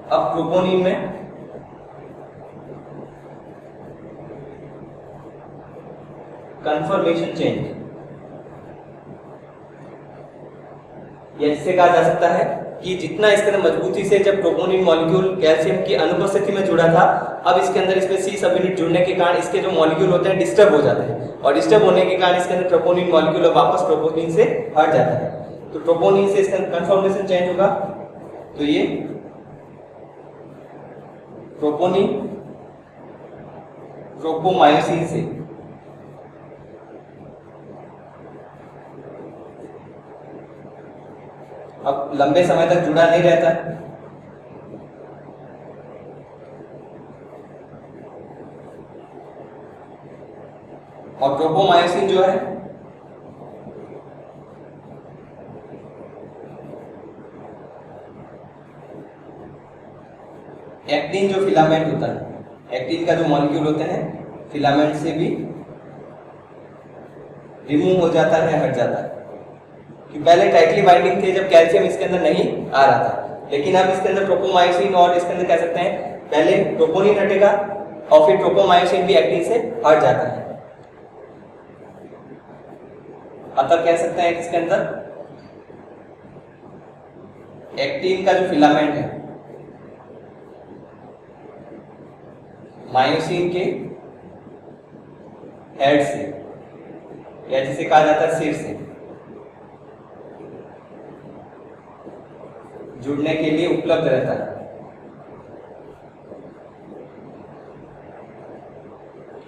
अब प्रोपोनिन में conformation change, यह जिसे कहा जा सकता है कि जितना इसके अंदर मजबूती से जब प्रोपोनिन मॉलिक्यूल कैल्शियम की अनुपस्थिति में जुड़ा था, अब इसके अंदर इसमें सी सब यूनिट जुड़ने के कारण इसके जो मॉलिक्यूल होते हैं डिस्टर्ब हो जाते हैं, और डिस्टर्ब होने के कारण इसके अंदर प्रोपोनिन मॉलिक्यूल वापस प्रोपोनिन से हट जाता है। तो प्रोपोनिन से इसका कन्फर्मेशन चेंज होगा, तो ये प्रोपोनिन प्रोपोमायोसिन से अब लंबे समय तक जुड़ा नहीं रहता है, और प्रोपोमायोसिन जो है एक्टिन जो फिलामेंट होता है, एक्टिन का जो मॉलिक्यूल होते हैं फिलामेंट से भी रिमूव हो जाता है, हट जाता है। कि पहले टाइटली बाइंडिंग थे जब कैल्शियम इसके अंदर नहीं आ रहा था, लेकिन अब इसके अंदर प्रोपोमायोसिन और इसके अंदर कह सकते हैं पहले प्रोपोनिन हटेगा और फिर प्रोपोमायोसिन भी एक्टिन से हट जाता है। अतः कह सकते हैं कि इसके अंदर एक्टिन का जो फिलामेंट है मायोसिन के हेड से, या जिसे कहा जाता है सिर से, जुड़ने के लिए उपलब्ध रहता है।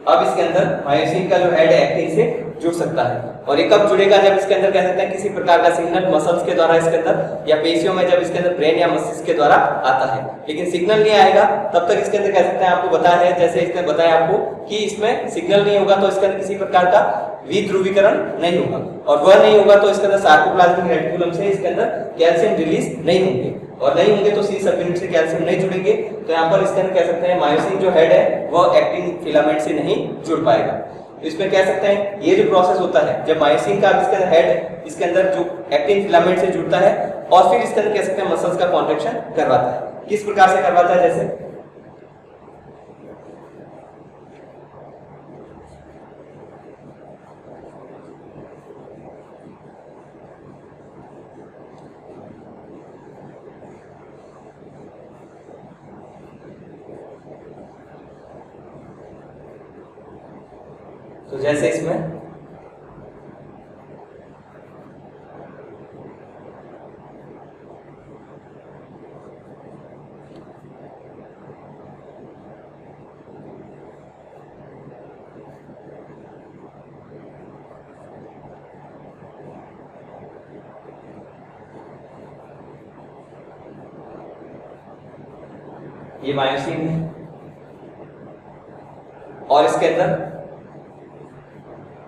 अब इसके अंदर मायोसिन का जो हेड है एक्टिन से जुड़ सकता है, और ये कब जुड़ेगा? जब इसके अंदर कह सकते हैं किसी प्रकार का सिग्नल मसल्स के द्वारा इसके अंदर या पेशियों में, जब इसके अंदर ब्रेन या मस्तिष्क के द्वारा आता है, लेकिन सिग्नल नहीं आएगा तब तक इसके अंदर कह सकते हैं, आपको बताया है जैसे इसने बताया आपको कि इसमें सिग्नल नहीं होगा तो इसके अंदर किसी प्रकार का विध्रुवीकरण नहीं होगा, और वह नहीं होगा तो इसके अंदर सार्कोप्लाज्मिक रेटिकुलम से इसके अंदर कैल्शियम रिलीज नहीं होंगे, और नहीं होंगे तो सी सब यूनिट से कैल्शियम नहीं जुड़ेंगे। तो यहाँ पर इसके अंदर कह सकते हैं मायोसिन जो हेड है वह एक्टिन फिलामेंट से नहीं जुड़ पाएगा। इसमें कह सकते हैं ये जो प्रोसेस होता है जब मायोसिन का इसके अंदर हेड इसके अंदर जो एक्टिन फिलामेंट से जुड़ता है और फिर इसके अंदर कह सकते हैं मसल्स का कॉन्ट्रैक्शन करवाता है। किस प्रकार से करवाता है? जैसे तो जैसे इसमें ये मायोसिन है, और इसके अंदर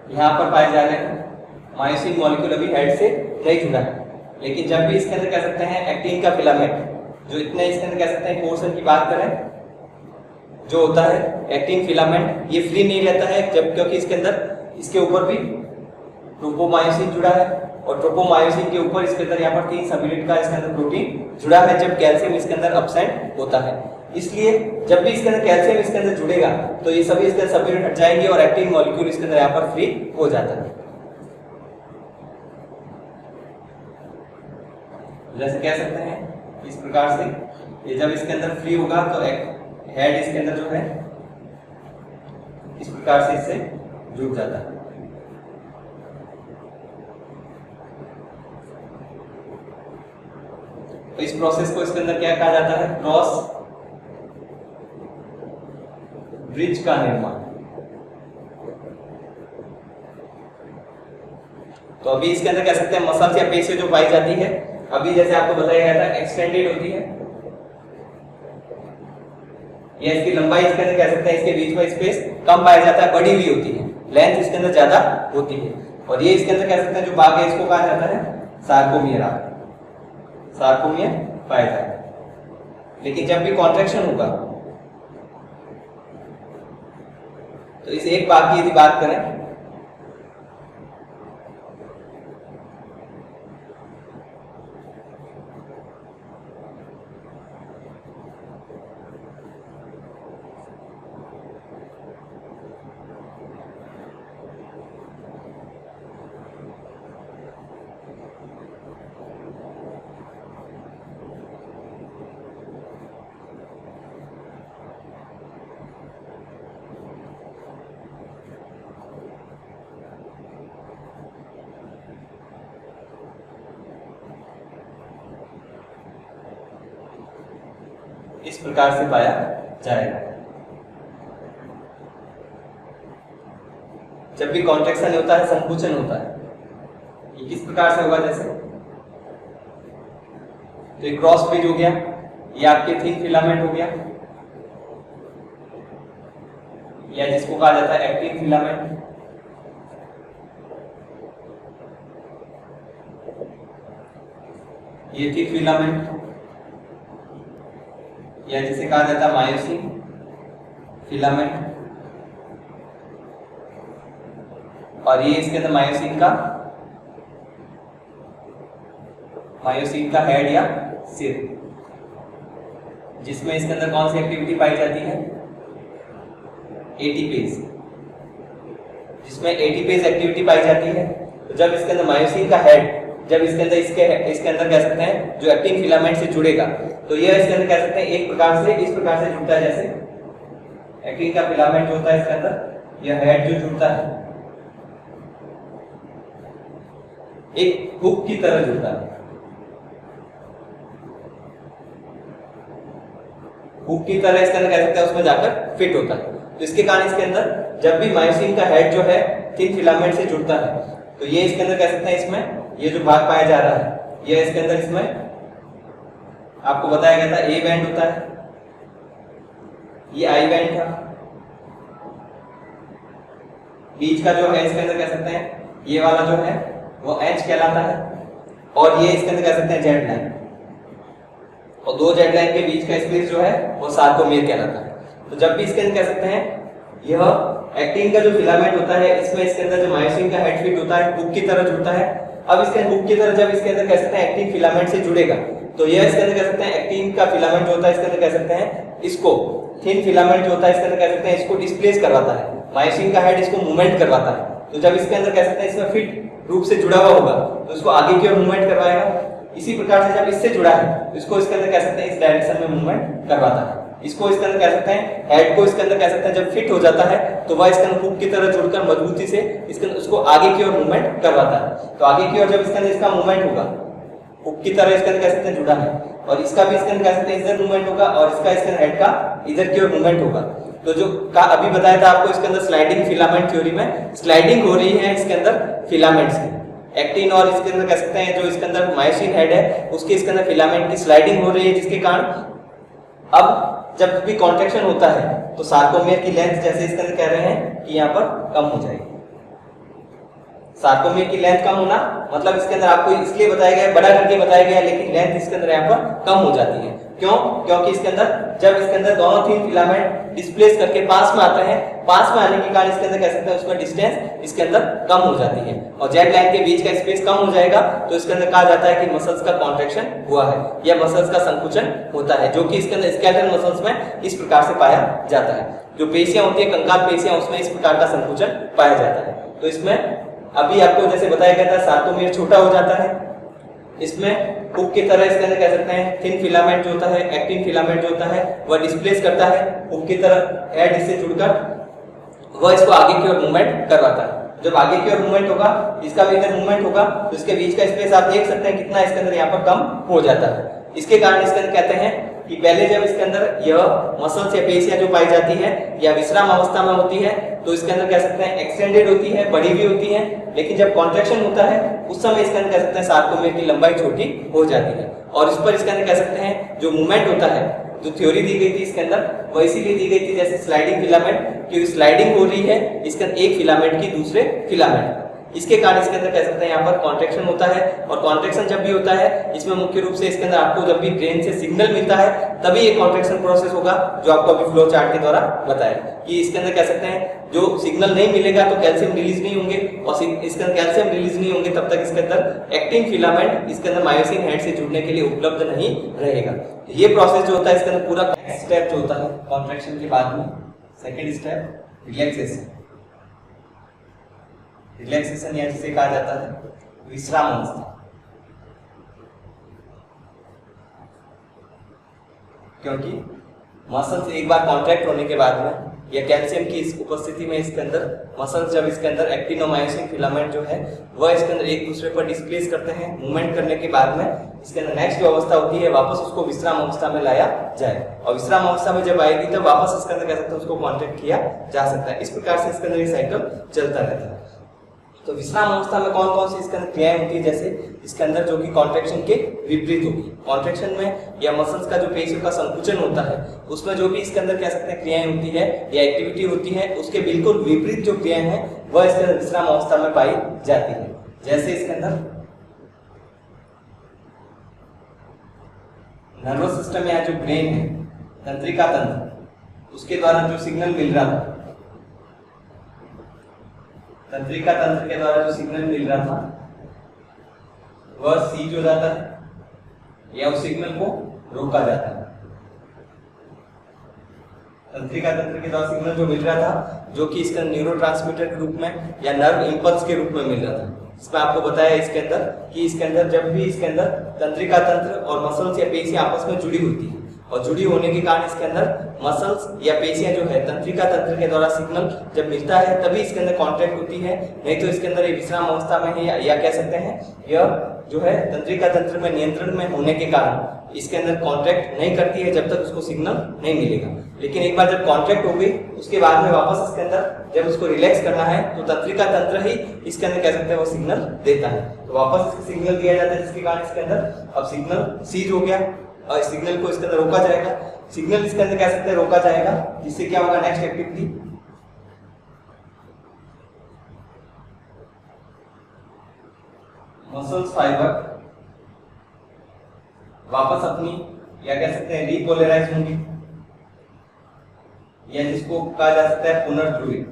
यहाँ पर पाए जा रहे हैं मायोसिन मॉलिक्यूल अभी हेड से नहीं जुड़ा है, लेकिन जब भी इसके अंदर कह सकते हैं एक्टिन का फिलामेंट जो इतने इसके अंदर कह सकते हैं पोर्शन की बात करें जो होता है एक्टिन फिलामेंट, ये फ्री नहीं रहता है जब, क्योंकि इसके अंदर इसके ऊपर भी ट्रोपोमायोसिन जुड़ा है, और ट्रोपोमायोसिन के ऊपर इसके अंदर यहाँ पर 3 सब यूनिट का इसके अंदर प्रोटीन जुड़ा है जब कैल्शियम इसके अंदर अब्सेंट होता है। इसलिए जब भी इसके अंदर कैल्शियम इसके अंदर जुड़ेगा तो ये सभी इसके सब यूनिट हट जाएंगे और एक्टिन मॉलिक्यूल इसके अंदर यहाँ पर फ्री हो जाता है। जैसे कह सकते हैं इस प्रकार से ये जब इसके अंदर फ्री होगा तो हेड इसके अंदर जो है इस प्रकार से इससे जुड़ जाता है। तो इस प्रोसेस को इसके अंदर क्या कहा जाता है? क्रॉस ब्रिज का निर्माण। तो अभी इसके अंदर कह सकते हैं मसल्स या पेशियां जो पाई जाती है, अभी जैसे आपको बताया गया था एक्सटेंडेड होती है, या इसकी लंबाई इसके अंदर कह सकते हैं इसके बीच में स्पेस कम पाया जाता है, बढ़ी हुई होती है, लेंथ इसके अंदर ज्यादा होती है, और ये इसके अंदर कह सकते हैं जो भाग है इसको कहा जाता है सार्कोमियर, सार्कोमियर पाया जाता है। लेकिन जब भी कॉन्ट्रैक्शन होगा तो इस एक भाग की यदि बात करें इस प्रकार से पाया जाएगा। जब भी कॉन्ट्रैक्शन होता है, संकुचन होता है, ये किस प्रकार से होगा, जैसे तो ये क्रॉस ब्रिज हो गया, ये आपके थिन फिलामेंट हो गया, या जिसको कहा जाता है एक्टिन फिलामेंट, ये थिन फिलामेंट, या जिसे कहा जाता है मायोसिन फिलामेंट, और ये इसके अंदर मायोसिन का हेड या सिर, जिसमें इसके अंदर कौन सी एक्टिविटी पाई जाती है, एटीपेज, जिसमें एटीपेज एक्टिविटी पाई जाती है। तो जब इसके अंदर मायोसिन का हेड, जब इसके अंदर कह सकते हैं जो एक्टिन फिलामेंट से जुड़ेगा, तो ये इसके अंदर कह सकते हैं एक प्रकार से इस प्रकार से जुड़ता है, जैसे एक्टिन का फिलामेंट जो होता है इसके अंदर यह हेड जो जुड़ता है एक हुक की तरह जुड़ता है, हुक की तरह इसके अंदर कह सकते हैं उसमें जाकर फिट होता है। तो इसके कारण इसके अंदर जब भी मायोसिन का हेड जो है थिन फिलामेंट से जुड़ता है, तो ये इसके अंदर कह सकते हैं इसमें ये जो भाग पाया जा रहा है, ये इसके अंदर इसमें आपको बताया गया था ए बैंड होता है, ये आई बैंड था, बीच का जो है इसके अंदर कह सकते हैं ये वाला जो है वो एच कहलाता है, और ये इसके अंदर कह सकते हैं जेड लाइन, और दो जेड लाइन के बीच का स्पेस जो है वो सार्कोमेर कहलाता है। तो जब भी इसके अंदर कह सकते हैं यह एक्टिन का जो फिलामेंट होता है, इसमें इसके अंदर जो मायोसिन का हेड फिट होता है, हुक की तरह जुड़ता है। अब इसके हुक की तरह जब इसके अंदर कह सकते हैं एक्टिन फिलामेंट से जुड़ेगा, तो यह इसके अंदर कह सकते हैं एक्टिन का फिलामेंट जो होता है इसके अंदर कह सकते हैं इसको थिन फिलामेंट जो होता है इसके अंदर कह सकते हैं इसको डिस्प्लेस करवाता है, मायोसिन का हेड इसको मूवमेंट करवाता है। तो जब इसके अंदर कह सकते हैं इसमें फिट रूप से जुड़ा हुआ होगा तो इसको आगे की ओर मूवमेंट करवाएगा। इसी प्रकार से जब इससे जुड़ा है तो इसको इसके अंदर कह सकते हैं इस डायरेक्शन में मूवमेंट करवाता है। इसको इसके अंदर कह सकते हैं हेड को इसके अंदर कह सकते हैं जब फिट हो जाता है तो वह इसके अंदर हुक की तरह जुड़कर मजबूती से इसके उसको आगे की ओर मूवमेंट करवाता है। तो आगे की ओर जब इसके अंदर इसका मूवमेंट होगा, हुक की तरह इसके अंदर कह सकते हैं जुड़ा है, और इसका भी इसके अंदर कह सकते हैं इधर मूवमेंट होगा, और इसका इसके हेड का इधर की ओर मूवमेंट होगा। तो जो का अभी बताया था आपको इसके अंदर स्लाइडिंग फिलामेंट थ्योरी में स्लाइडिंग हो रही है इसके अंदर फिलामेंट्स की, एक्टिन और इसके अंदर कह सकते हैं जो इसके अंदर मायोसिन हेड है उसके इसके अंदर फिलामेंट की स्लाइडिंग हो रही है, जिसके कारण अब जब भी कॉन्ट्रैक्शन होता है तो सार्कोमेर की लेंथ जैसे इसके अंदर कह रहे हैं कि यहाँ पर कम हो जाएगी। सार्कोमेर की लेंथ कम होना मतलब इसके अंदर आपको इसलिए बताया गया है, बड़ा करके बताया गया है, लेकिन लेंथ इसके अंदर यहाँ पर कम हो जाती है। क्यों? क्योंकि इसके अंदर जब इसके अंदर दोनों थिन फिलामेंट डिस्प्लेस करके पास में आते हैं, पास में आने के कारण इसके अंदर कह सकते हैं उसमें डिस्टेंस इसके अंदर कम हो जाती है, और जेड लाइन के बीच का स्पेस कम हो जाएगा। तो इसके अंदर कहा जाता है कि मसल्स का कॉन्ट्रैक्शन हुआ है या मसल्स का संकुचन होता है, जो कि इसके अंदर स्केलेटल मसल्स में इस प्रकार से पाया जाता है। जो पेशियां होती है कंकाल पेशियां, उसमें इस प्रकार का संकुचन पाया जाता है। तो इसमें अभी आपको जैसे बताया गया था सार्कोमेर छोटा हो जाता है, इसमें हुक की तरह इसके अंदर कह सकते हैं थिन फिलामेंट जो होता है, एक्टिन फिलामेंट जो होता है वह डिस्प्लेस करता है हुक की तरह, हेड इससे जुड़कर वह इसको आगे की ओर मूवमेंट करवाता है। जब आगे की ओर मूवमेंट होगा, इसका भी इधर मूवमेंट होगा, तो इसके बीच का स्पेस आप देख सकते हैं कितना इसके अंदर यहाँ पर कम हो जाता है। इसके कारण इसके अंदर कहते हैं कि पहले जब इसके अंदर यह मसल्स या पेशियां जो पाई जाती है या विश्राम अवस्था में होती है तो इसके अंदर कह सकते हैं एक्सटेंडेड होती है, बड़ी भी होती है, लेकिन जब कॉन्ट्रैक्शन होता है उस समय इसके अंदर कह सकते हैं सार्कोमेर की लंबाई छोटी हो जाती है। और इस पर इसके अंदर कह सकते हैं जो मूवमेंट होता है, जो थ्योरी दी गई थी इसके अंदर वो इसीलिए दी गई थी जैसे स्लाइडिंग फिलामेंट, क्योंकि स्लाइडिंग हो रही है इसके अंदर एक फिलामेंट की दूसरे फिलामेंट, इसके कारण इसके अंदर कह सकते हैं यहाँ पर कॉन्ट्रैक्शन होता है। और कॉन्ट्रैक्शन जब भी होता है इसमें मुख्य रूप से इसके अंदर आपको जब भी ब्रेन से सिग्नल मिलता है तभी ये कॉन्ट्रैक्शन प्रोसेस होगा, जो आपको अभी फ्लो चार्ट के द्वारा बताया कि इसके अंदर कह सकते हैं जो सिग्नल नहीं मिलेगा तो कैल्शियम रिलीज नहीं होंगे, और इसके अंदर कैल्शियम रिलीज नहीं होंगे तब तक इसके अंदर एक्टिन फिलामेंट इसके अंदर मायोसिन हेड से जुड़ने के लिए उपलब्ध नहीं रहेगा। ये प्रोसेस जो होता है इसके अंदर पूरा स्टेप जो होता है कॉन्ट्रैक्शन के बाद में, सेकेंड स्टेप रिलैक्सेशन। रिलैक्सेशन या जिसे कहा जाता है विश्राम अवस्था, क्योंकि मसल्स एक बार कॉन्ट्रैक्ट होने के बाद में या कैल्शियम की इस उपस्थिति में इसके अंदर मसल्स जब इसके अंदर एक्टिन और मायोसिन फिलामेंट जो है वह इसके अंदर एक दूसरे पर डिस्प्लेस करते हैं, मूवमेंट करने के बाद में इसके अंदर नेक्स्ट जो अवस्था होती है वापस उसको विश्राम अवस्था में लाया जाए, और विश्राम अवस्था में जब आएगी तब वापस इसके अंदर कह सकते हैं उसको कॉन्ट्रैक्ट किया जा सकता है। इस प्रकार से इसके अंदर ये साइकिल चलता रहता है। तो विश्राम अवस्था में कौन कौन सी इसके अंदर क्रियाएं होती है, जैसे इसके अंदर जो कि कॉन्ट्रैक्शन के विपरीत होगी। कॉन्ट्रैक्शन में या मसल्स का जो पेशियों का संकुचन होता है उसमें जो भी इसके अंदर कह सकते हैं क्रियाएं होती है या एक्टिविटी होती है, उसके बिल्कुल विपरीत जो क्रियाएं हैं वह इसके अंदर विश्राम अवस्था में पाई जाती है। जैसे इसके अंदर नर्वस सिस्टम या जो ब्रेन है, तंत्रिका तंत्र, उसके द्वारा जो सिग्नल मिल रहा था, तंत्रिका तंत्र के द्वारा जो सिग्नल मिल रहा था वह सीज हो जाता है या उस सिग्नल को रोका जाता है। तंत्रिका तंत्र के द्वारा सिग्नल जो मिल रहा था जो कि इसका न्यूरोट्रांसमीटर के रूप में या नर्व इंपल्स के रूप में मिल रहा था, इसमें आपको बताया इसके अंदर कि इसके अंदर जब भी इसके अंदर तंत्रिका तंत्र और मसल्स या पेशियां आपस में जुड़ी होती है और जुड़ी होने के कारण इसके अंदर मसल्स या पेशियां जो है तंत्रिका तंत्र के द्वारा सिग्नल जब मिलता है तभी इसके अंदर कॉन्ट्रैक्ट होती है, नहीं तो इसके अंदर ये विश्राम अवस्था में है या कह सकते हैं यह जो है तंत्रिका तंत्र में नियंत्रण में होने के कारण इसके अंदर कॉन्ट्रैक्ट नहीं करती है जब तक उसको सिग्नल नहीं मिलेगा। लेकिन एक बार जब कॉन्ट्रैक्ट हो गई उसके बाद में वापस इसके अंदर जब उसको रिलैक्स करना है तो तंत्रिका तंत्र ही इसके अंदर कह सकते हैं वो सिग्नल देता है, तो वापस इसको सिग्नल दिया जाता है जिसके कारण इसके अंदर अब सिग्नल सीज हो गया और इस सिग्नल को इसके अंदर रोका जाएगा। सिग्नल इसके अंदर कह सकते हैं रोका जाएगा, जिससे क्या होगा नेक्स्ट एक्टिविटी, मसल्स फाइबर वापस अपनी या कह सकते हैं रीपोलराइज होंगे या जिसको कहा जा सकता है पुनर्ध्रुवित,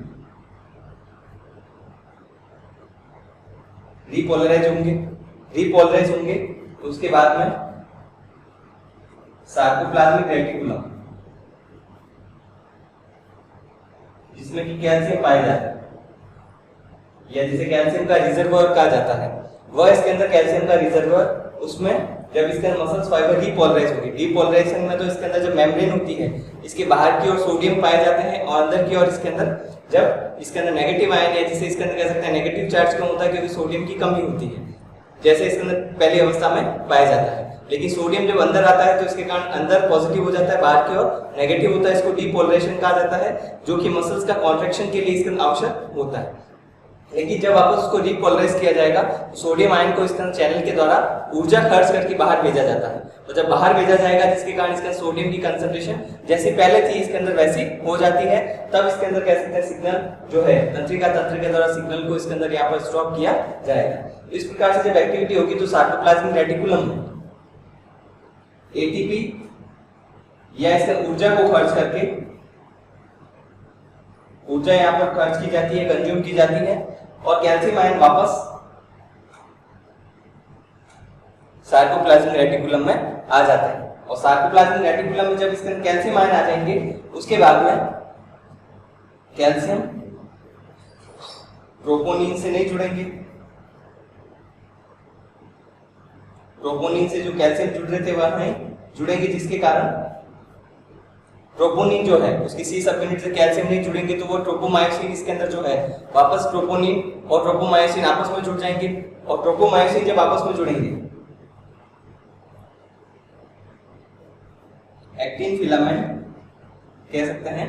रीपोलराइज होंगे। उसके बाद में सार्कोप्लाज्मिक रेटिकुलम जिसमें कि कैल्शियम पाया जाता है या जिसे कैल्शियम का रिजर्वर कहा जाता है, वह इसके अंदर कैल्शियम का रिजर्वर, उसमें जब इसके अंदर मसल्स फाइबर डीपोलराइज होगी, डीपोलराइजेशन में तो इसके अंदर जब मेम्ब्रेन होती है इसके बाहर की ओर सोडियम पाए जाते हैं और अंदर की ओर इसके अंदर जब इसके अंदर नेगेटिव आयन है जिसे इसके अंदर कह सकते हैं नेगेटिव चार्ज क्यों होता है, क्योंकि सोडियम की कमी होती है जैसे इसके अंदर पहली अवस्था में पाया जाता है। लेकिन सोडियम जब अंदर आता है तो इसके कारण अंदर पॉजिटिव हो जाता है, बाहर की ओर नेगेटिव होता है, इसको डीपोलराइजेशन कहा जाता है, जो कि मसल्स का कॉन्ट्रैक्शन के लिए इसके अंदर आवश्यक होता है। लेकिन जब वापस उसको डीपोलराइज किया जाएगा तो सोडियम आयन को इसके चैनल के द्वारा ऊर्जा खर्च करके बाहर भेजा जाता है, तो जब बाहर भेजा जाएगा जिसके कारण इसका सोडियम की कंसंट्रेशन जैसे पहले थी इसके अंदर वैसी हो जाती है, तब इसके अंदर कह सकते हैं सिग्नल जो है तंत्रिका तंत्र के द्वारा सिग्नल को इसके अंदर यहाँ पर स्टॉप किया जाएगा। इस प्रकार से जब एक्टिविटी होगी तो सार्कोप्लाज्मिक रेटिकुलम में एटीपी या इसके ऊर्जा को खर्च करके, ऊर्जा यहाँ पर खर्च की जाती है, कंज्यूम की जाती है और कैल्शियम आयन वापस सार्कोप्लाज्मिक रेटिकुलम में आ जाता है। और सार्कोप्लाज्मिक रेटिकुलम में जब इसके अंदर कैल्शियम आयन आ जाएंगे उसके बाद में कैल्शियम ट्रोपोनिन से नहीं जुड़ेंगे, ट्रोपोनिन से जो कैल्शियम जुड़ रहे थे वह नहीं जुड़ेंगे, जिसके कारण ट्रोपोनिन जो है उसकी सी सब यूनिट से कैल्शियम नहीं जुड़ेंगे तो वो ट्रोपोमायोसिन इसके अंदर जो है वापस ट्रोपोनिन और ट्रोपोमायोसिन आपस में जुड़ जाएंगे और ट्रोपोमायोसिन जब आपस में जुड़ेंगे एक्टिन फिलामेंट कह सकते हैं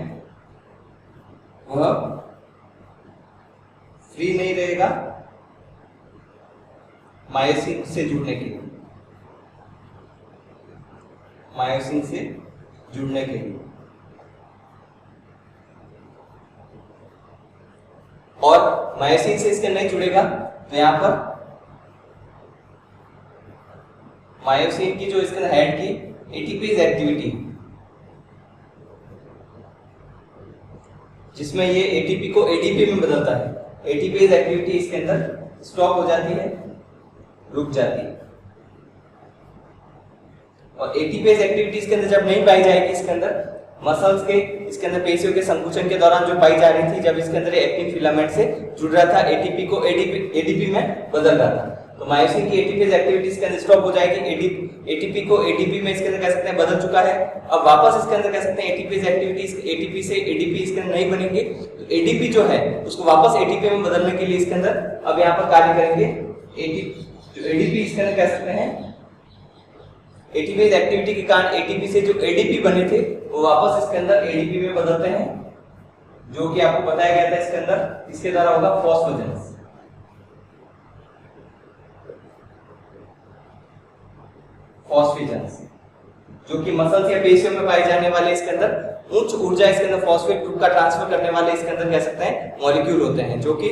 वह फ्री नहीं रहेगा मायोसिन से जुड़ने के लिए, मायोसिन से जुड़ने के लिए, और मायोसिन से इसके नहीं जुड़ेगा तो यहां पर मायोसिन की जो इसके हेड की एटीपीज एक्टिविटी जिसमें ये एटीपी को एडीपी में बदलता है, एटीपीज एक्टिविटी इसके अंदर स्टॉप हो जाती है, रुक जाती है। और एटीपीज एक्टिविटी इसके अंदर जब नहीं पाई जाएगी इसके अंदर मसल्स के इसके अंदर पेशियों के संकुचन के दौरान जो पाई जा रही थी, जब इसके अंदर एक्टिन फिलामेंट से जुड़ रहा था एटीपी को एडीपी में बदल रहा था, तो मायोसिन की एटीपीज एक्टिविटीज के अंदर स्टॉप हो जाएगी, एटीपी को एडीपी में इसके अंदर कह सकते हैं बदल चुका है। अब वापस इसके अंदर कह सकते हैं एटीपीज एक्टिविटीज एटीपी से एडीपी इसके अंदर नहीं बनेंगे, तो एडीपी जो है उसको वापस एटीपी में बदलने के लिए इसके अंदर अब यहाँ पर कार्य करेंगे एडीपी इसके अंदर कह सकते हैं एटीपी एक्टिविटी के कारण एटीपी से जो एडीपी बने थे वो वापस इसके अंदर एडीपी में बदलते हैं, जो कि आपको बताया गया था इसके अंदर, इसके द्वारा होगा फॉस्फोजेनेसिस। फॉस्फोजेनेसिस जो कि मसल्स या पेशियों में पाए जाने वाले इसके अंदर उच्च ऊर्जा इसके अंदर फॉस्फेट ग्रुप का ट्रांसफर करने वाले इसके अंदर कह सकते हैं मॉलिक्यूल होते हैं, जो कि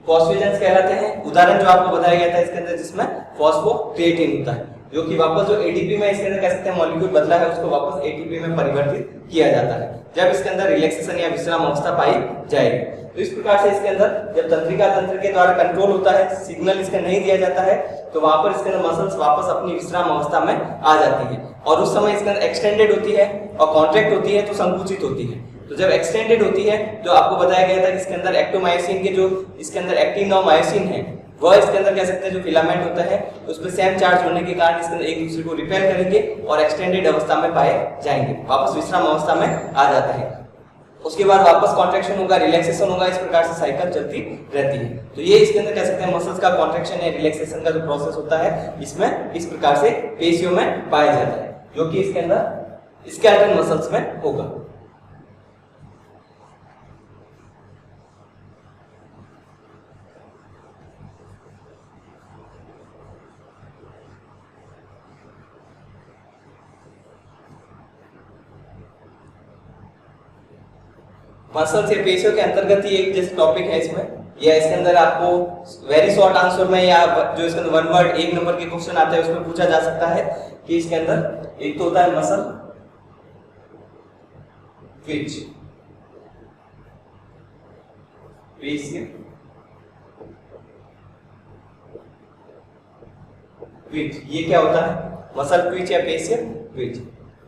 फॉस्फोजेंस कहलाते हैं। उदाहरण जो आपको बताया गया था इसके अंदर जिसमें फॉस्फोक्रिएटिन होता है, जो कि वापस जो एडीपी में इसके अंदर कह सकते हैं मॉलिक्यूल बदला है उसको वापस एटीपी में परिवर्तित किया जाता है जब इसके अंदर रिलैक्सेशन या विश्राम अवस्था पाई जाएगी। तो इस प्रकार से इसके अंदर जब तंत्रिका तंत्र के द्वारा कंट्रोल होता है, सिग्नल इसका नहीं दिया जाता है, तो वहां पर इसके अंदर मसल्स वापस अपनी विश्राम अवस्था में आ जाती है और उस समय इसके अंदर एक्सटेंडेड होती है और कॉन्ट्रैक्ट होती है तो संकुचित होती है। तो जब एक्सटेंडेड होती है तो आपको बताया गया था कि इसके अंदर एक्टोमायोसिन के जो इसके अंदर एक्टिन और मायोसिन है वह इसके अंदर कह सकते हैं जो फिलामेंट होता है उस पर सेम चार्ज होने के कारण इसके अंदर एक दूसरे को रिपेल करेंगे और एक्सटेंडेड अवस्था में पाए जाएंगे, वापस विश्राम अवस्था में आ जाता है। उसके बाद वापस कॉन्ट्रैक्शन होगा, रिलैक्सेशन होगा, इस प्रकार से साइकिल चलती रहती है। तो ये इसके अंदर कह सकते हैं मसल्स का कॉन्ट्रैक्शन या रिलैक्सेशन का जो प्रोसेस होता है इसमें इस प्रकार से पेशियों में पाया जाता है, जो कि इसके अंदर स्केलेटल मसल्स में होगा। मसल्स या पेशियों के अंतर्गत ही एक जैसे टॉपिक है इसमें, या इसके अंदर आपको वेरी शॉर्ट आंसर में या जो इसके अंदर वन वर्ड एक नंबर के क्वेश्चन आता है उसमें पूछा जा सकता है कि इसके अंदर एक तो होता है मसल ट्विच, पेशियों ट्विच, ये क्या होता है मसल ट्विच या पेशियों ट्विच।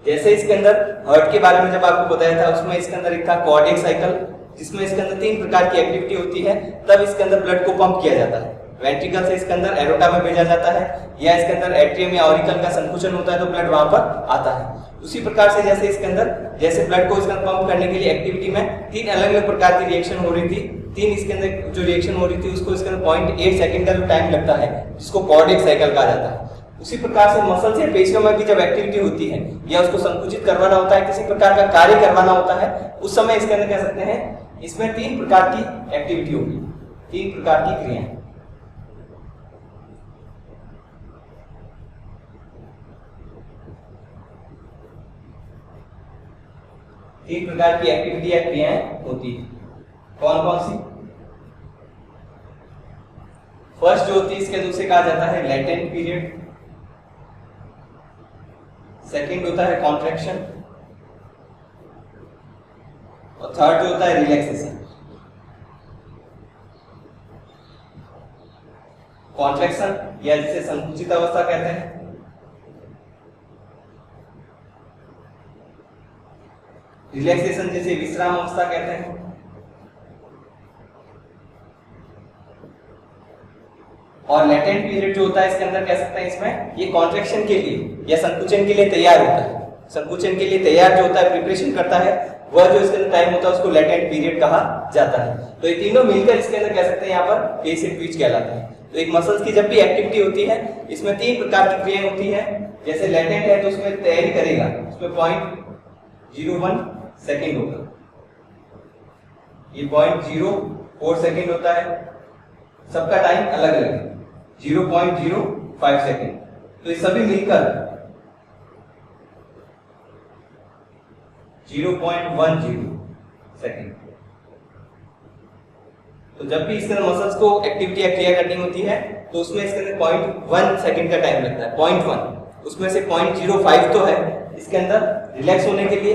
जैसे इसके अंदर हार्ट के बारे में जब आपको बताया था उसमें इसके अंदर एक था कार्डियक साइकिल जिसमें इसके अंदर 3 प्रकार की एक्टिविटी होती है, तब इसके अंदर ब्लड को पंप किया जाता है। वेंट्रिकल से इसके अंदर एरोटा में भेजा जाता है या इसके अंदर एट्रियम या ऑरिकल का संकुचन होता है तो ब्लड वहां पर आता है। उसी प्रकार से जैसे इसके अंदर जैसे ब्लड को इसके अंदर पंप करने के लिए एक्टिविटी में 3 अलग अलग प्रकार की रिएक्शन हो रही थी, 3 इसके अंदर जो रिएक्शन हो रही थी उसको इसके अंदर 0.8 सेकंड का जो टाइम लगता है जिसको कार्डियक साइकिल कहा जाता है। उसी प्रकार से मसल्स या पेशियों में भी जब एक्टिविटी होती है या उसको संकुचित करवाना होता है, किसी प्रकार का कार्य करवाना होता है, उस समय इसके अंदर कह सकते हैं इसमें 3 प्रकार की एक्टिविटी होगी, 3 प्रकार की क्रियाएं। तीन प्रकार की एक्टिविटी या क्रियाएं होती है। कौन कौन सी? फर्स्ट जो होती है इसके दूसरे कहा जाता है लेटेंट पीरियड, सेकंड होता है कॉन्ट्रैक्शन और थर्ड जो होता है रिलैक्सेशन। कॉन्ट्रैक्शन या जिसे संकुचित अवस्था कहते हैं, रिलैक्सेशन जिसे विश्राम अवस्था कहते हैं, और लेटेंट पीरियड जो होता है इसके अंदर कह सकते हैं इसमें ये कॉन्ट्रैक्शन के लिए या संकुचन के लिए तैयार होता है। संकुचन के लिए तैयार जो होता है, प्रिपरेशन करता है, वह जो इसके अंदर टाइम होता है उसको लेटेंट पीरियड कहा जाता है। तो ये तीनों मिलकर इसके अंदर कह सकते हैं यहाँ पर पेशियल ट्विच कहलाते हैं। तो एक मसल्स की जब भी एक्टिविटी होती है इसमें 3 प्रकार की क्रियाएं होती है। जैसे लेटेंट है तो उसमें तैयारी करेगा, उसमें 0.01 सेकेंड होगा, ये 0.04 सेकेंड होता है, सबका टाइम अलग अलग है, 0.05 सेकेंड। तो ये सभी मिलकर 0.10 सेकेंड। तो जब भी इसके अंदर मसल्स को एक्टिविटी या क्रिया करनी होती है तो उसमें इसके अंदर 0.1 सेकेंड का टाइम लगता है, 0.1। उसमें से 0.05 तो है इसके अंदर रिलैक्स होने के लिए,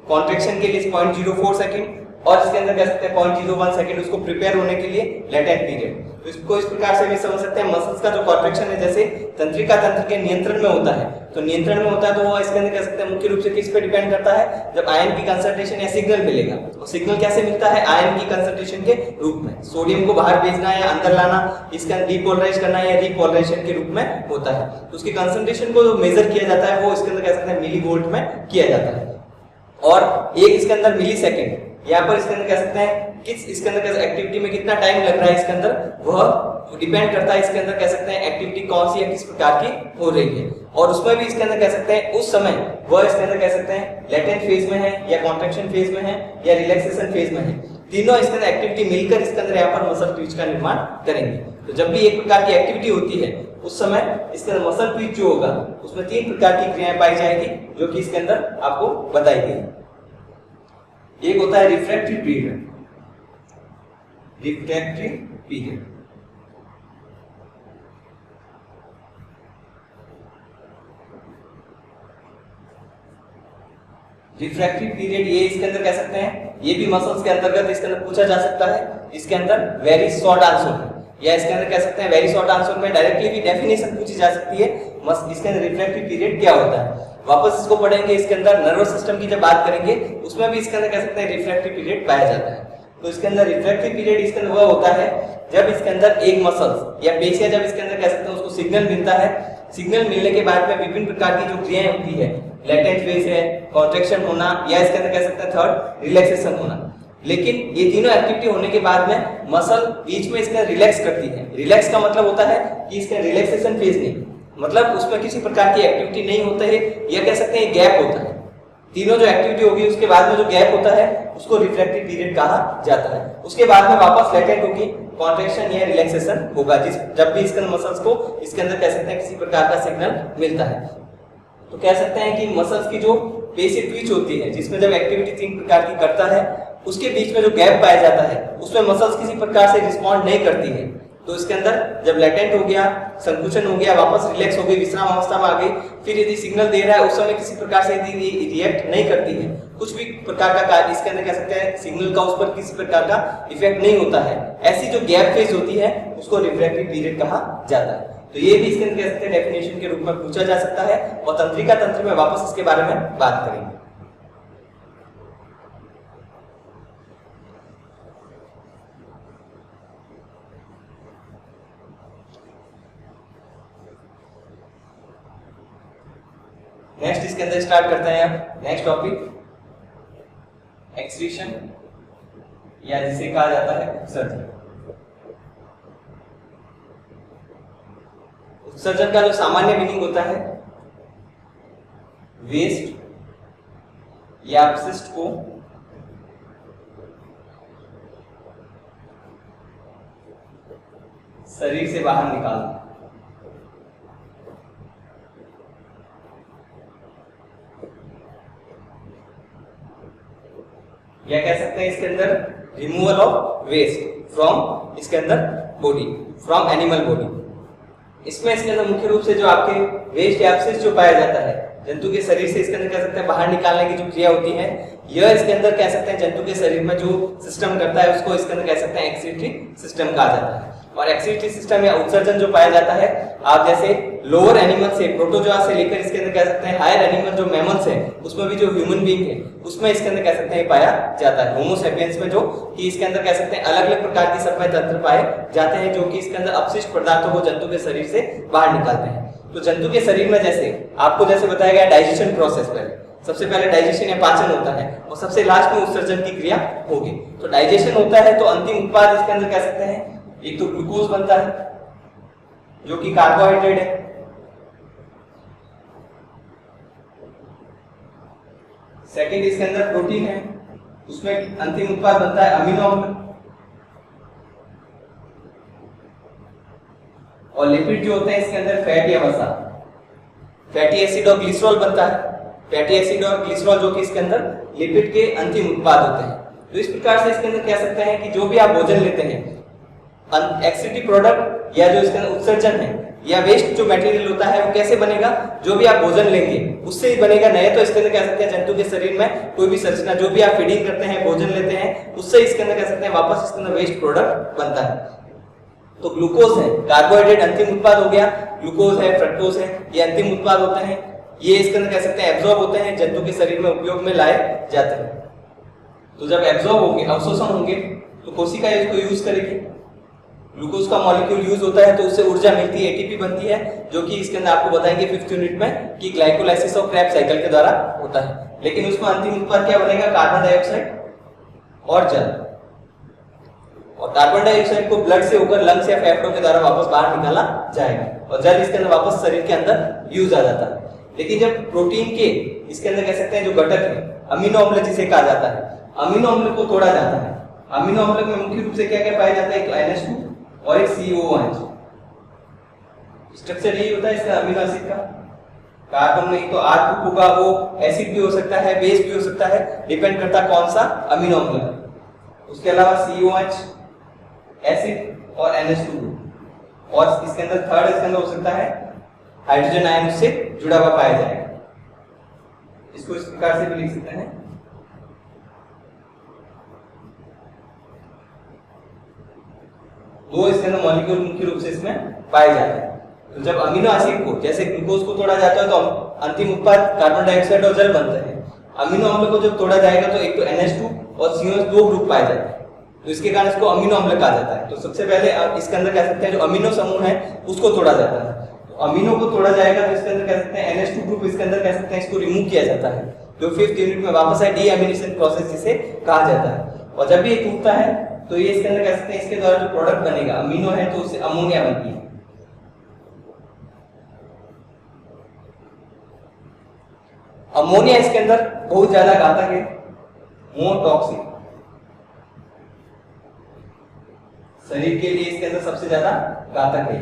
कॉन्ट्रैक्शन के लिए 0.04 सेकेंड, और इसके अंदर कह सकते हैं 0.01 सेकेंड उसको प्रिपेयर होने के लिए लेटेंट पीरियड। तो इसको इस प्रकार से भी समझ सकते हैं मसल्स का जो कॉन्ट्रैक्शन है जैसे तंत्रिका तंत्र के नियंत्रण में होता है, तो नियंत्रण में होता है तो वो इसके अंदर कह सकते हैं मुख्य रूप से किस पे डिपेंड करता है, जब आयन की कंसंट्रेशन या सिग्नल मिलेगा। और सिग्नल कैसे मिलता है? आयन की कंसंट्रेशन के रूप में, सोडियम को बाहर भेजना या अंदर लाना, इसका डीपोलराइज करना या रीपोलराइजेशन के रूप में होता है। तो उसकी कंसंट्रेशन को जो मेजर किया जाता है वो इसके अंदर कह सकते हैं मिली वोल्ट में किया जाता है। और एक इसके अंदर मिली सेकेंड यहाँ पर इसके अंदर कह सकते हैं किस इसके अंदर कैसे एक्टिविटी में कितना टाइम लग रहा है इसके अंदर, वह डिपेंड करता है इसके अंदर कह सकते हैं एक्टिविटी कौन सी या किस प्रकार की हो रही है। और उसमें भी इसके अंदर कह सकते हैं उस समय वह इसके अंदर कह सकते हैं लेटेंट फेज में है या कॉन्ट्रैक्शन फेज में है या रिलैक्सेशन फेज में है, तीनों इसके अंदर एक्टिविटी मिलकर इसके अंदर यहाँ पर मसल ट्विच का निर्माण करेंगे। तो जब भी एक प्रकार की एक्टिविटी होती है उस समय इसके अंदर मसल ट्विच जो होगा उसमें 3 प्रकार की क्रियाएं पाई जाएगी जो कि इसके अंदर आपको बताई गई। एक होता है refractory period, refractory period refractory period ये इसके अंदर कह सकते हैं ये भी मसल्स के अंतर्गत इसके अंदर पूछा जा सकता है। इसके अंदर वेरी शॉर्ट आंसर या इसके अंदर कह सकते हैं वेरी शॉर्ट आंसर में डायरेक्टली भी डेफिनेशन पूछी जा सकती है इसके अंदर रिफ्रैक्टरी पीरियड क्या होता है। वापस इसको पढ़ेंगे, इसके अंदर नर्वस सिस्टम की जब बात करेंगे उसमें भी इसके अंदर कह सकते हैं रिफ्रैक्टरी पीरियड पाया जाता है। तो इसके अंदर रिफ्रैक्टरी पीरियड इसके अंदर वह होता है जब इसके अंदर एक मसल्स या पेशियां जब इसके अंदर कह सकते हैं उसको सिग्नल मिलता है, सिग्नल मिलने के बाद में विभिन्न प्रकार की जो क्रियाएं होती है, लेटेंट फेज है, कॉन्ट्रैक्शन होना या इसके अंदर कह सकते हैं थर्ड रिलैक्सेशन होना। लेकिन ये तीनों एक्टिविटी होने के बाद में मसल बीच में इसका रिलैक्स करती है। रिलैक्स का मतलब होता है कि इसका रिलैक्सेशन फेज नहीं, मतलब उसमें किसी प्रकार की एक्टिविटी नहीं होता है या कह सकते हैं गैप होता है। तीनों जो एक्टिविटी होगी उसके बाद में जो गैप होता है उसको रिफ्रैक्टरी पीरियड कहा जाता है। उसके बाद में वापस लेटेंट होगी, कॉन्ट्रैक्शन या रिलैक्सेशन होगा जब भी इसके मसल्स को इसके अंदर कह सकते हैं किसी प्रकार का सिग्नल मिलता है। तो कह सकते हैं कि मसल्स की जो पेशी ट्विच होती है जिसमें जब एक्टिविटी 3 प्रकार की करता है उसके बीच में जो गैप पाया जाता है उसमें मसल्स किसी प्रकार से रिस्पॉन्ड नहीं करती है। तो इसके अंदर जब लेटेंट हो गया, संकुचन हो गया, वापस रिलैक्स हो गई, विश्राम अवस्था में आ गई, फिर यदि सिग्नल दे रहा है उस समय किसी प्रकार से यदि रिएक्ट नहीं करती है, कुछ भी प्रकार का कार्य इसके अंदर कह सकते हैं सिग्नल का उस पर किसी प्रकार का इफेक्ट नहीं होता है, ऐसी जो गैप फेज होती है उसको रिफ्रैक्टरी पीरियड कहा जाता है। तो ये भी इसके अंदर कह सकते हैं डेफिनेशन के रूप में पूछा जा सकता है और तंत्रिका तंत्र में वापस इसके बारे में बात करेंगे। नेक्स्ट इसके अंदर स्टार्ट करते हैं आप नेक्स्ट टॉपिक एक्सक्रीशन या जिसे कहा जाता है उत्सर्जन। उत्सर्जन का जो सामान्य मीनिंग होता है वेस्ट या अपशिष्ट को शरीर से बाहर निकालना। या कह सकते हैं इसके अंदर रिमूवल ऑफ वेस्ट फ्रॉम इसके अंदर बॉडी, फ्रॉम एनिमल बॉडी। इसमें इसके अंदर मुख्य रूप से जो आपके वेस्ट या अपशिष्ट जो पाया जाता है जंतु के शरीर से इसके अंदर कह सकते हैं बाहर निकालने की जो क्रिया होती है, यह इसके अंदर कह सकते हैं जंतु के शरीर में जो सिस्टम करता है उसको इसके अंदर कह सकते हैं एक्सक्रीटरी सिस्टम कहा जाता है। और एक्सक्रीटरी सिस्टम या उत्सर्जन जो पाया जाता है आप जैसे लोअर एनिमल से, प्रोटोजोआ से लेकर इसके अंदर कह सकते हैं हायर एनिमल जो मैमल्स है उसमें भी जो ह्यूमन बीइंग है उसमें इसके अंदर कह सकते हैं पाया जाता है। होमो सैपियंस में जो कि इसके अंदर कह सकते हैं अलग अलग प्रकार के सफेद तंत्र पाए जाते हैं जो कि इसके अंदर अपशिष्ट पदार्थों को जंतु के शरीर से बाहर निकालते हैं। तो जंतु के शरीर में जैसे आपको जैसे बताया गया डाइजेशन प्रोसेस पहले सबसे पहले डाइजेशन या पाचन होता है और सबसे लास्ट में उत्सर्जन की क्रिया होगी। तो डाइजेशन होता है तो अंतिम उत्पाद इसके अंदर कह सकते हैं एक तो ग्लूकोज बनता है जो कि कार्बोहाइड्रेट है, सेकंड इसके अंदर प्रोटीन है, उसमें अंतिम उत्पाद बनता है अमीनो अम्ल, और लिपिड जो होते हैं इसके अंदर फैट या वसा, फैटी एसिड और ग्लिसरॉल बनता है। फैटी एसिड और ग्लिसरॉल जो कि इसके अंदर लिपिड के अंतिम उत्पाद होते हैं। तो इस प्रकार से इसके अंदर कह सकते हैं कि जो भी आप भोजन लेते हैं एक्सक्रीटरी प्रोडक्ट या जो इसके अंदर उत्सर्जन है या वेस्ट जो मटेरियल होता है वो कैसे बनेगा, जो भी आप भोजन लेंगे उससे ही बनेगा। नहीं तो इसके अंदर कह सकते हैं जंतु के शरीर में कोई भी संरचना जो भी आप फीडिंग करते हैं भोजन लेते हैं उससे इसके अंदर कह सकते हैं वापस इसके अंदर वेस्ट प्रोडक्ट बनता है। तो ग्लूकोज है कार्बोहाइड्रेट अंतिम उत्पाद हो गया, ग्लूकोज है, फ्रक्टोज है, ये अंतिम उत्पाद होते हैं। ये इसके अंदर कह सकते हैं एब्जॉर्ब होते हैं, जंतु के शरीर में उपयोग में लाए जाते हैं। तो जब एब्जॉर्ब होंगे, अवशोषण होंगे तो कोशिका इसको यूज करेगी। ग्लूकोज का मॉलिक्यूल यूज होता है तो उससे ऊर्जा मिलती है, एटीपी बनती है, जो कि इसके अंदर आपको बताएंगे 5th यूनिट में कि ग्लाइकोलाइसिस और क्रेब्स साइकिल के द्वारा होता है। लेकिन उसमें अंतिम उत्पाद क्या बनेगा, कार्बन डाइऑक्साइड और जल। और कार्बन डाइऑक्साइड को ब्लड से होकर लंग्स या फेफड़ों के द्वारा वापस बाहर निकाला जाएगा और जल इसके अंदर वापस शरीर के अंदर यूज आ जाता है। लेकिन जब प्रोटीन के इसके अंदर कह सकते हैं जो घटक है अमीनो अम्ल जिसे कहा जाता है, अमीनो अम्ल को तोड़ा जाता है। अमीनो अम्ल में मुख्य रूप से क्या क्या पाया जाता है, एक तो NH2 और एक COOH। स्ट्रक्चर यही होता है इसका अमीनो एसिड का। कार्बन में तो R2 होगा, वो एसिड भी हो सकता है, बेस भी हो सकता है, डिपेंड करता कौन सा अमीनो अम्ल है। उसके अलावा COH एसिड और NH2 और इसके अंदर थर्ड इसके अंदर हो सकता है हाइड्रोजन आयन से जुड़ा हुआ पाया जाएगा। इसको इस प्रकार से भी लिख सकते हैं, दो इसके अंदर मॉलिक्यूल मुख्य रूप से इसमें पाए जाते हैं। तो जब अमीनो एसिड को जैसे ग्लूकोज को तोड़ा जाता है तो अंतिम उत्पाद कार्बन डाइऑक्साइड और जल बनता है। अमीनो अम्ल को जब तोड़ा जाएगा तो एक तो NH2 और COH दो ग्रुप पाए जाते हैं, तो इसके कारण इसको अमीनो अम्ल कहा जाता है। तो सबसे पहले इसके अंदर कह सकते हैं जो अमीनो समूह है उसको तोड़ा जाता है। तो अमीनो को तोड़ा जाएगा तो इसके अंदर कह सकते हैं NH2 ग्रुप इसके अंदर कह सकते हैं इसको रिमूव किया जाता है, जो 5th यूनिट में वापस है डीअमीनेशन प्रोसेस जिसे कहा जाता है। और जब ये टूटता है तो ये इसके अंदर कह सकते हैं इसके द्वारा जो प्रोडक्ट बनेगा अमीनो है तो उससे अमोनिया बनती है। अमोनिया इसके अंदर बहुत ज्यादा घातक है, मोर टॉक्सिक, शरीर के लिए इसके अंदर सबसे ज्यादा घातक है,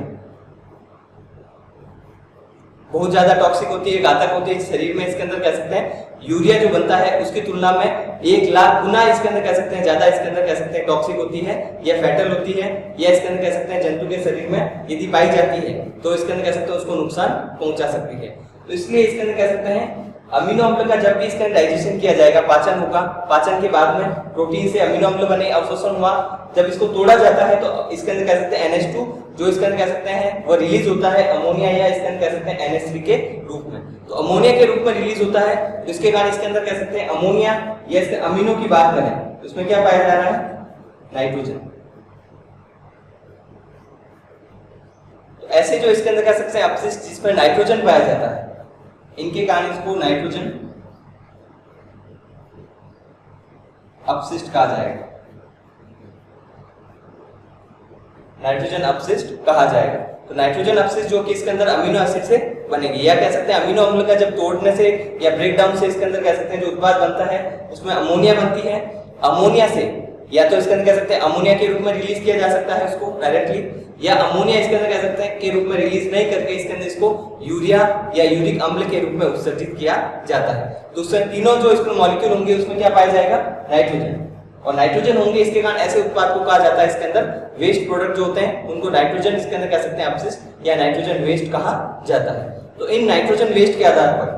बहुत ज्यादा टॉक्सिक होती है, घातक होती है। शरीर में इसके अंदर कह सकते हैं यूरिया जो बनता है उसकी तुलना में 1 लाख गुना इसके अंदर कह सकते हैं ज्यादा इसके अंदर कह सकते हैं टॉक्सिक होती है या फैटल होती है, या इसके अंदर कह सकते हैं जंतु के शरीर में यदि पाई जाती है तो इसके अंदर कह सकते हैं उसको नुकसान पहुंचा सकती है। तो इसलिए इसके अंदर कह सकते हैं अमीनो अम्ल का जब भी इसका डाइजेशन किया जाएगा, पाचन होगा, पाचन के बाद में प्रोटीन से अमीनो अम्ल बने, अवशोषण हुआ, जब इसको तोड़ा जाता है तो इसके अंदर कह सकते हैं NH2 जो इसके अंदर कह सकते हैं वो रिलीज होता है अमोनिया या इसके अंदर कह सकते हैं NH3 के रूप में। तो अमोनिया के रूप में रिलीज होता है, तो इसके कारण इसके अंदर कह सकते हैं अमोनिया या इसके अमीनो की बात करें तो इसमें क्या पाया जा रहा है, नाइट्रोजन। तो ऐसे जो इसके अंदर कह सकते हैं अपशिष्ट जिसमें नाइट्रोजन पाया जाता है, इनके कारण इसको नाइट्रोजन अपशिष्ट कहा जाएगा, नाइट्रोजन अपशिष्ट कहा जाएगा। तो नाइट्रोजन अपशिष्ट जो कि इसके अंदर अमीनो एसिड से बनेगी, या कह सकते हैं अमीनो अम्ल का जब तोड़ने से या ब्रेकडाउन से इसके अंदर कह सकते हैं जो उत्पाद बनता है उसमें अमोनिया बनती है। अमोनिया से या तो इसके अंदर कह सकते हैं अमोनिया के रूप में रिलीज किया जा सकता है उसको डायरेक्टली, या अमोनिया इसके अंदर कह सकते हैं के रूप में रिलीज नहीं करके इसके अंदर इसको यूरिया या यूरिक अम्ल के रूप में उत्सर्जित किया जाता है। तो उसमें तीनों जो इसमें मॉलिक्यूल होंगे उसमें क्या पाया जाएगा, नाइट्रोजन। और नाइट्रोजन होंगे, इसके कारण ऐसे उत्पाद को कहा जाता है इसके अंदर वेस्ट प्रोडक्ट जो होते हैं उनको नाइट्रोजन इसके अंदर कह सकते हैं अपशिष्ट या नाइट्रोजन वेस्ट कहा जाता है। तो इन नाइट्रोजन वेस्ट के आधार पर,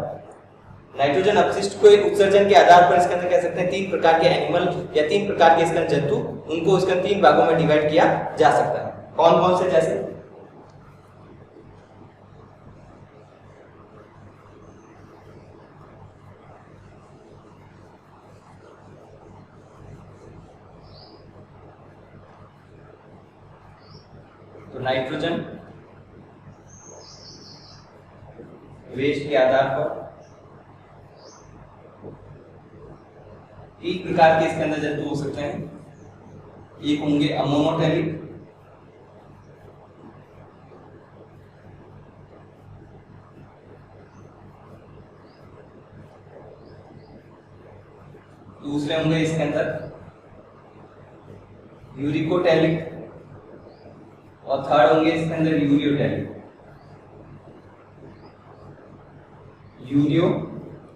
नाइट्रोजन अपशिष्ट को उत्सर्जन के आधार पर इसके अंदर कह सकते हैं 3 प्रकार के एनिमल या 3 प्रकार के इसके अंदर जंतु, उनको इसके 3 भागों में डिवाइड किया जा सकता है। कौन कौन से, जैसे तो नाइट्रोजन वेस्ट के आधार पर 3 प्रकार के इसके अंदर जंतु हो सकते हैं। एक होंगे अमोनोटेलिक, दूसरे होंगे इसके अंदर यूरिकोटेलिक, और थर्ड होंगे इसके अंदर यूरियोटेलिक। यूरियोटेलिक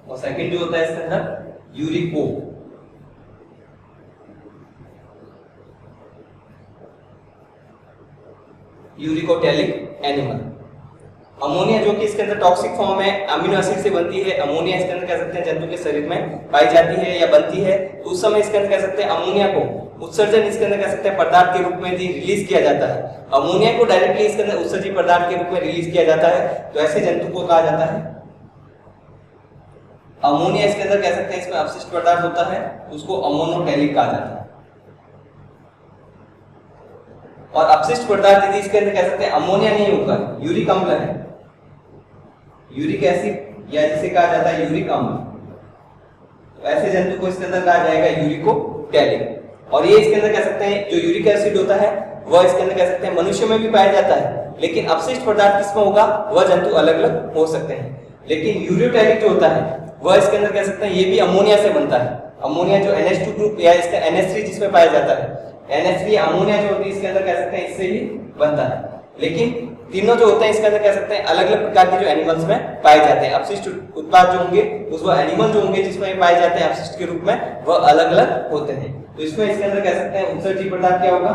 और सेकंड जो होता है इसके अंदर यूरिको। Uricotelic animal. अमोनिया जो कि इसके अंदर टॉक्सिक फॉर्म है, अमीनो एसिड से बनती है। अमोनिया इसके अंदर कह सकते हैं जंतु के शरीर में पाई जाती है या बनती है, तो उस समय इसके अंदर कह सकते हैं अमोनिया को उत्सर्जन इसके अंदर कह सकते हैं पदार्थ के रूप में रिलीज किया जाता है। अमोनिया को डायरेक्टली इसके अंदर उत्सर्जित पदार्थ के रूप में रिलीज किया जाता है, तो ऐसे जंतु को कहा जाता है अमोनिया। इसके अंदर कह सकते हैं इसमें अपशिष्ट पदार्थ होता है, उसको अमोनोटेलिक कहा जाता है। और अपशिष्ट पदार्थ यदि इसके अंदर कह सकते हैं अमोनिया नहीं होगा, यूरिक अम्ल है, यूरिक एसिड या जिसे कहा जाता है यूरिक अम्ल। तो ऐसे जंतु को इसके अंदर कहा जाएगा यूरिकोटैलिक। और ये इसके अंदर कह सकते हैं जो यूरिक एसिड होता है वह इसके अंदर कह सकते हैं मनुष्य में भी पाया जाता है, लेकिन अपशिष्ट पदार्थ किसमें होगा वह जंतु अलग अलग हो सकते हैं। लेकिन यूरियोटैलिक जो होता है वह इसके अंदर कह सकते हैं ये भी अमोनिया से बनता है। अमोनिया जो NH2 ग्रुप या इसका NH3 जिसमें पाया जाता है, NH3 अमोनिया जो होती है इसके अंदर कह सकते हैं इससे ही बनता है। लेकिन तीनों जो होते हैं इसके अंदर कह सकते हैं अलग अलग प्रकार के जो एनिमल्स में पाए जाते हैं। अपशिष्ट उत्पाद जो होंगे उस वो एनिमल जो होंगे जिसमें पाए जाते हैं अपशिष्ट के रूप में वह अलग अलग होते हैं। तो इसमें इसके अंदर कह सकते हैं उत्सर्जी पदार्थ क्या होगा,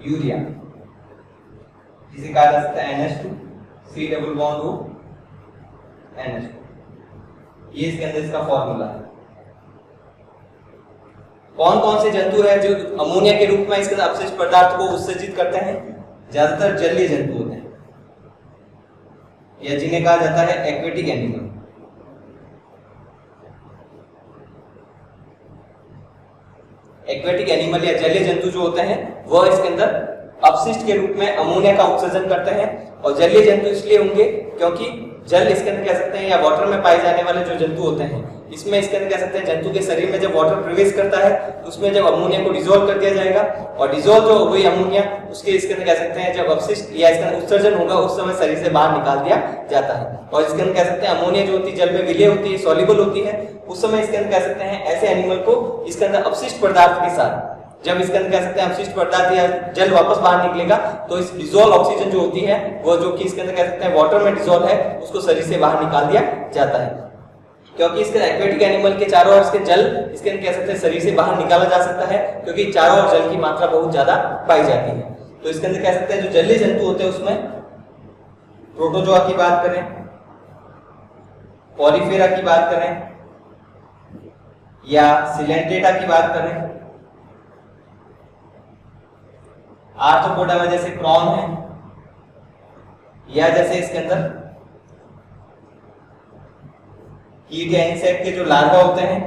यूरिया, जिसे कहा जा सकता है NH2 C double bond O NH2। ये इसके अंदर इसका फॉर्मूला है। कौन कौन से जंतु हैं जो अमोनिया के रूप में इसके अपशिष्ट पदार्थ को उत्सर्जित करते हैं? ज्यादातर जलीय जंतु होते हैं या जिन्हें कहा जाता है एक्वेटिक एनिमल। एक्वेटिक एनिमल या जलीय जंतु जो होते हैं वह इसके अंदर अपशिष्ट के रूप में अमोनिया का उत्सर्जन करते हैं। और जलीय जंतु इसलिए होंगे क्योंकि जल इसके अंदर कह सकते हैं या वाटर में पाए जाने वाले जो जंतु होते हैं इसमें इसके अंदर कह सकते हैं जंतु के शरीर में जब वाटर प्रवेश करता है तो उसमें जब अमोनिया को डिसॉल्व कर दिया जाएगा और डिसॉल्व जो हुई अमोनिया उसके इसके अंदर कह सकते हैं जब अपशिष्ट या इसका उत्सर्जन होगा उस समय शरीर से बाहर निकाल दिया जाता है। और इसके अंदर कह सकते हैं अमोनिया जो होती है जल में विलय होती है, सॉल्युबल होती है, उस समय इसके अंदर कह सकते हैं ऐसे एनिमल को इसके अंदर अपशिष्ट पदार्थ के साथ जब इसके अंदर कह सकते हैं अपशिष्ट पदार्थ या जल वापस बाहर निकलेगा तो इस डिसॉल्व ऑक्सीजन जो होती है वो जो कि इसके अंदर कह सकते हैं वाटर में डिसॉल्व है उसको शरीर से बाहर निकाल दिया जाता है। क्योंकि इसके एक्वेटिक एनिमल के चारों ओर इसके जल इसके अंदर कह सकते हैं शरीर से बाहर निकाला जा सकता है क्योंकि चारों ओर जल की मात्रा बहुत ज्यादा पाई जाती है। तो इसके अंदर कह सकते हैं जो जलीय जंतु होते हैं उसमें प्रोटोजोआ की बात करें, पॉलीफेरा की बात करें या सिलेंटेटा की बात करें, आर्थ्रोपोडा में जैसे प्रॉन है या जैसे इसके अंदर कीट या इंसेक्ट के जो लार्वा होते हैं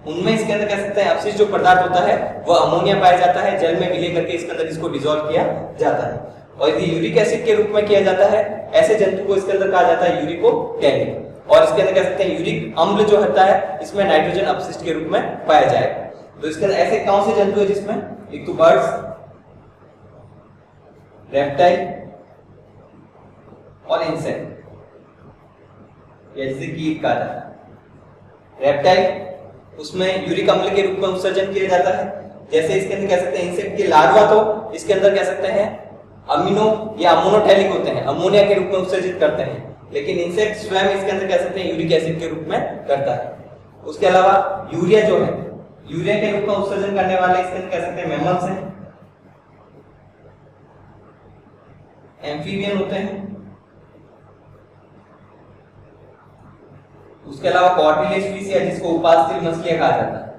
उनमें इसके अंदर कह सकते हैं अपशिष्ट जो पदार्थ होता है वह अमोनिया पाया जाता है, जल में विलय करके इसके अंदर इसको डिसॉल्व किया जाता है और यदि यूरिक एसिड के रूप में किया जाता है ऐसे जंतु को इसके अंदर कहा जाता है यूरिकोटैलिक। और इसके अंदर कह सकते हैं यूरिक अम्ल जो होता है इसमें नाइट्रोजन अपशिष्ट के रूप में पाया जाएगा। तो इसके अंदर ऐसे कौन से जंतु है जिसमें एक तो बर्ड्स, रेप्टाइल और इंसेक्ट या जिसे कीट कहा जाता है। रेप्टाइल उसमें यूरिक अम्ल के रूप में उत्सर्जन किया जाता है, जैसे इसके अंदर कह सकते हैं इंसेक्ट के लार्वा तो इसके अंदर कह सकते हैं अमीनो या अमोनोटैलिक होते हैं, अमोनिया के रूप में उत्सर्जित करते हैं, लेकिन इंसेक्ट स्वयं इसके अंदर कह सकते हैं यूरिक एसिड के रूप में करता है। उसके अलावा यूरिया जो है यूरिया के रूप में उत्सर्जन करने वाले इसके अंदर कह सकते हैं मैमल्स हैं, एम्फीबियन होते हैं, उसके अलावा कॉर्टिलेज फिश या जिसको उपास्थल मछलियां कहा जाता है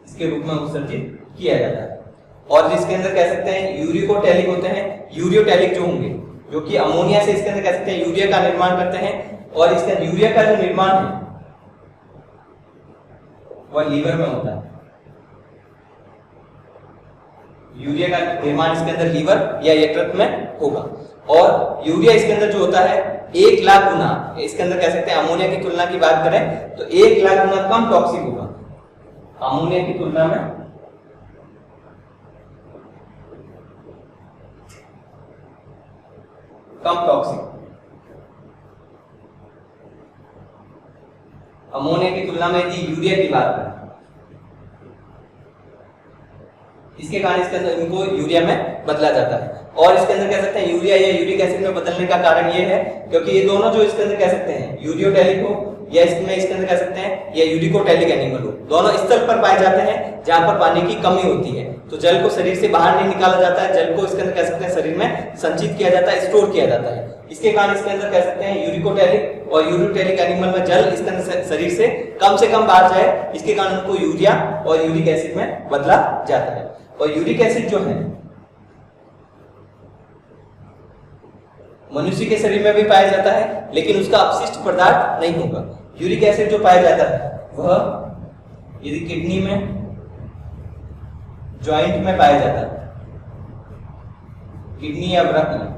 इसके रूप में उत्सर्जित किया जाता है। और जिसके अंदर कह सकते हैं यूरिकोटैलिक होते हैं, यूरियोटैलिक जो होंगे जो कि अमोनिया से इसके अंदर कह सकते हैं यूरिया का निर्माण करते हैं और इसका यूरिया का जो निर्माण है वह लीवर में होता है। यूरिया का निर्माण इसके अंदर लीवर या यकृत में होगा और यूरिया इसके अंदर जो होता है 1 लाख गुना इसके अंदर कह सकते हैं अमोनिया की तुलना की बात करें तो 1 लाख गुना कम टॉक्सिक होगा अमोनिया की तुलना में। कम टॉक्सिक अमोनिया की तुलना में यदि यूरिया की बात करें इसके कारण इसके अंदर इनको यूरिया में बदला जाता है। और इसके अंदर कह सकते हैं यूरिया या यूरिक एसिड में बदलने का कारण ये है क्योंकि ये दोनों जो इसके अंदर कह सकते हैं यूरियोटैलिक हो या इसमें इसके अंदर कह सकते हैं या यूरिकोटैलिक एनिमल हो, दोनों स्थल पर पाए जाते हैं जहां पर पानी की कमी होती है। तो जल को शरीर से बाहर नहीं निकाला जाता है, जल को इसके अंदर कह सकते हैं शरीर में संचित किया जाता है, स्टोर किया जाता है। इसके कारण इसके अंदर कह सकते हैं यूरिकोटैलिक और यूरियोटैलिक एनिमल में जल इसके अंदर शरीर से कम बाहर जाए, इसके कारण उनको यूरिया और यूरिक एसिड में बदला जाता है। और यूरिक एसिड जो है मनुष्य के शरीर में भी पाया जाता है लेकिन उसका अपशिष्ट पदार्थ नहीं होगा। यूरिक एसिड जो पाया जाता है वह यदि किडनी में, जॉइंट में पाया जाता है किडनी या व्रत में।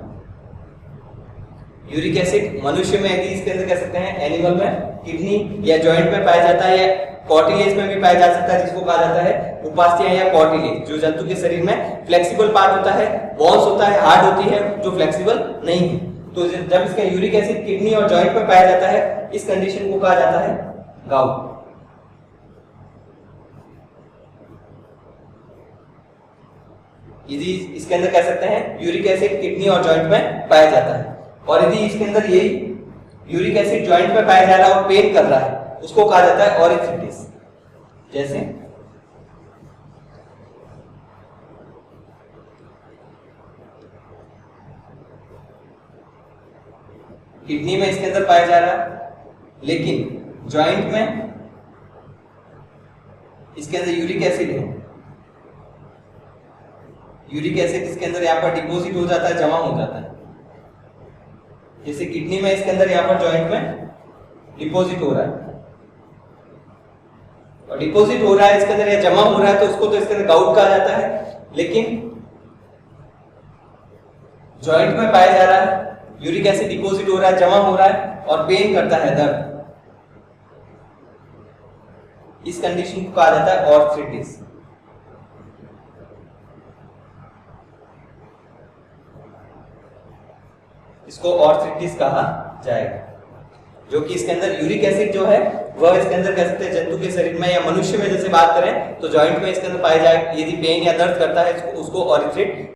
यूरिक एसिड मनुष्य में यदि इसके अंदर कह सकते हैं एनिमल में किडनी या जॉइंट में पाया जाता है, या कॉर्टिलेज में भी पाया जा सकता है, जिसको कहा जाता है उपास्थि या कॉर्टिलेज, जो जंतु के शरीर में फ्लेक्सिबल पार्ट होता है, बोन्स होता है, हार्ड होती है, जो फ्लेक्सिबल नहीं है। तो जब इसका यूरिक एसिड किडनी और जॉइंट में पाया जाता है, इस कंडीशन को कहा जाता है गाउट। यदि इसके अंदर कह सकते हैं यूरिक एसिड किडनी और जॉइंट में पाया जाता है, और यदि इसके अंदर यही यूरिक एसिड जॉइंट में पाया जा रहा है और पेन कर रहा है, उसको कहा जाता है ऑरिथ्रिटिस। जैसे किडनी में इसके अंदर पाया जा रहा है, लेकिन जॉइंट में इसके अंदर यूरिक एसिड है, यूरिक एसिड इसके अंदर यहाँ पर डिपॉजिट हो जाता है, जमा हो जाता है। जैसे किडनी में इसके अंदर यहाँ पर जॉइंट में डिपॉजिट हो रहा है, और डिपॉजिट हो रहा है इसके अंदर या जमा हो रहा है, तो उसको तो इसके अंदर गाउट कहा जाता है। लेकिन जॉइंट में पाया जा रहा है, यूरिक एसिड डिपॉजिट हो रहा है, जमा हो रहा है और पेन करता है, दर्द, इस कंडीशन को कहा जाता है ऑर्थराइटिस। इसको ऑर्थराइटिस कहा जाएगा, जो कि इसके अंदर यूरिक एसिड जो है वह इसके अंदर कह सकते हैं जंतु के शरीर में या मनुष्य में जैसे बात करें तो जॉइंट में इसके अंदर पाया जाए, यदि पेन या दर्द करता है उसको ऑरिथ्रेट